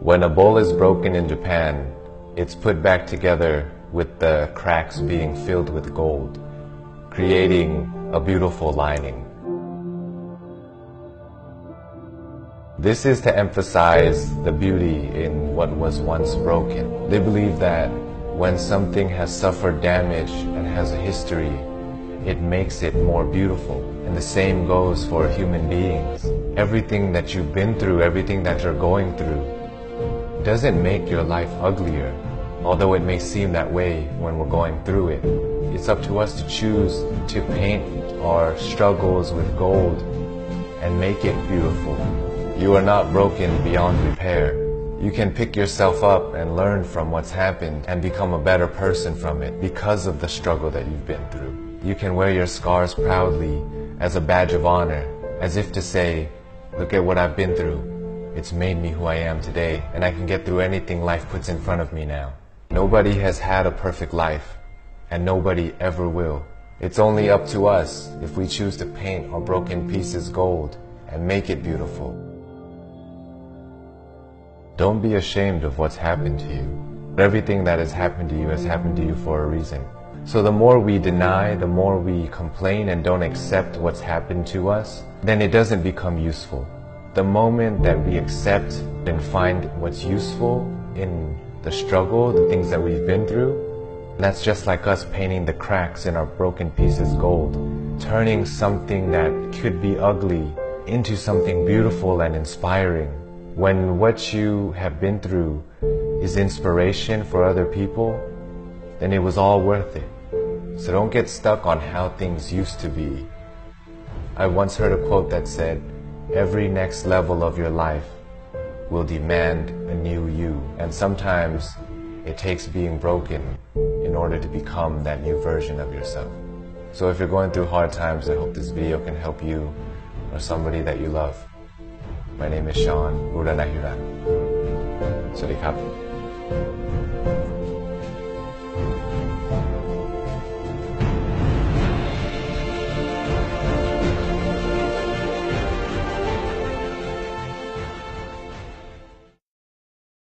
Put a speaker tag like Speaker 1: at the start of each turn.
Speaker 1: When a bowl is broken in Japan, it's put back together with the cracks being filled with gold, creating a beautiful lining. This is to emphasize the beauty in what was once broken. They believe that when something has suffered damage and has a history, it makes it more beautiful. And the same goes for human beings. Everything that you've been through, everything that you're going through, doesn't make your life uglier, although it may seem that way when we're going through it. It's up to us to choose to paint our struggles with gold and make it beautiful. You are not broken beyond repair. You can pick yourself up and learn from what's happened and become a better person from it because of the struggle that you've been through. You can wear your scars proudly as a badge of honor, as if to say, look at what I've been through. It's made me who I am today, and I can get through anything life puts in front of me now. Nobody has had a perfect life, and nobody ever will. It's only up to us if we choose to paint our broken pieces gold and make it beautiful. Don't be ashamed of what's happened to you. Everything that has happened to you has happened to you for a reason. So the more we deny, the more we complain and don't accept what's happened to us, then it doesn't become useful. The moment that we accept and find what's useful in the struggle, the things that we've been through, that's just like us painting the cracks in our broken pieces gold, turning something that could be ugly into something beautiful and inspiring. When what you have been through is inspiration for other people, then it was all worth it. So don't get stuck on how things used to be. I once heard a quote that said, every next level of your life will demand a new you. And sometimes it takes being broken in order to become that new version of yourself. So if you're going through hard times, I hope this video can help you or somebody that you love. My name is Sean Uranahira. สวัสดีครับ